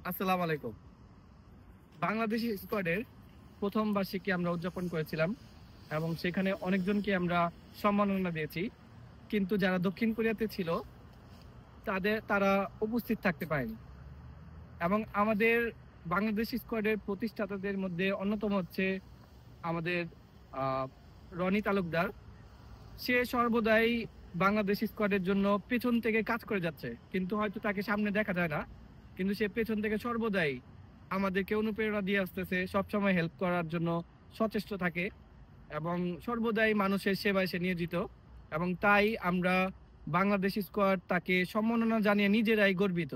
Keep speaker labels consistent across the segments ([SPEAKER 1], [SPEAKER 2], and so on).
[SPEAKER 1] আসসালামু আলাইকুম। বাংলাদেশ স্কোয়াডের প্রথম বার্ষিকী আমরা উদযাপন করেছিলাম এবং সেখানে অনেকজনকে আমরা সম্মাননা দিয়েছি। কিন্তু যারা দক্ষিণ কোরিয়াতে ছিল তারা উপস্থিত থাকতে পারেনি। এবং আমাদের বাংলাদেশ স্কোয়াডের প্রতিষ্ঠাতাদের মধ্যে অন্যতম হচ্ছে আমাদের আহ, রনি তালুকদার। সে সর্বদাই বাংলাদেশ স্কোয়াডের জন্য পেছন থেকে কাজ করে যাচ্ছে, কিন্তু হয়তো তাকে সামনে দেখা যায় না। কিন্তু সে পেছন থেকে সর্বদাই আমাদেরকে অনুপ্রেরণা দিয়ে আসতেছে, সবসময় হেল্প করার জন্য সচেষ্ট থাকে এবং সর্বদাই মানুষের সেবায় সে নিয়োজিত। এবং তাই আমরা বাংলাদেশ স্কোয়াড তাকে সম্মাননা জানিয়ে নিজেরাই গর্বিত।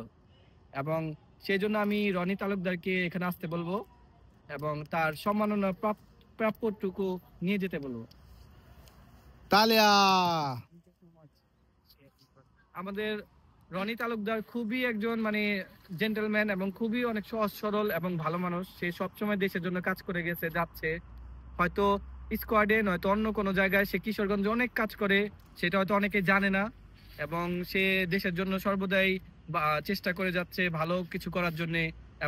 [SPEAKER 1] এবং সেই জন্য আমি রনি তালুকদারকে এখানে আসতে বলবো এবং তার সম্মাননা প্রাপ্যটুকু নিয়ে যেতে বলবো।
[SPEAKER 2] তালিয়া।
[SPEAKER 1] আমাদের রনি তালুকদার খুবই একজন জেন্টলম্যান এবং খুবই অনেক সহজ সরল এবং ভালো মানুষ। সে সবসময় দেশের জন্য কাজ করে গেছে, যাচ্ছে। হয়তো স্কোয়াডে নয়তো অন্য কোনো জায়গায় সে কিশোরগঞ্জে অনেক কাজ করে, সেটা হয়তো অনেকে জানে না। এবং সে দেশের জন্য সর্বদাই চেষ্টা করে যাচ্ছে ভালো কিছু করার জন্য।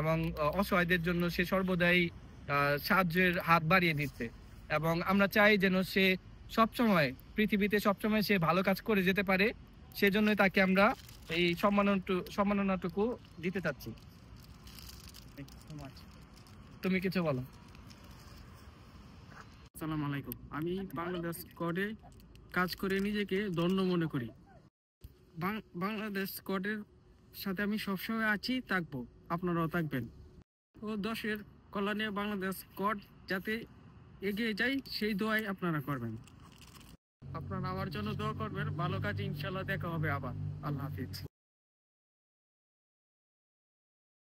[SPEAKER 1] এবং অসহায়দের জন্য সে সর্বদাই সাহায্যের হাত বাড়িয়ে দিচ্ছে। এবং আমরা চাই যেন সে সবসময় পৃথিবীতে সবসময় সে ভালো কাজ করে যেতে পারে। সেজন্যই তাকে আমরা এই সম্মাননাটুকু দিতে চাচ্ছি। তুমি কিছু বলো।
[SPEAKER 3] আসসালামু আলাইকুম। আমি বাংলাদেশ স্কোয়াডে কাজ করে নিজেকে ধন্য মনে করি। বাংলাদেশ স্কোয়াডের সাথে আমি সবসময় আছি, থাকবো, আপনারাও থাকবেন। ও দশের কল্যাণে বাংলাদেশ স্কোয়াড যাতে এগিয়ে যায় সেই দোয়াই আপনারা করবেন। আপনারা আমার জন্য দোয়া করবেন। ভালো কাজে ইনশাল্লাহ দেখা হবে আবার। আল্লাহ হাফিজ।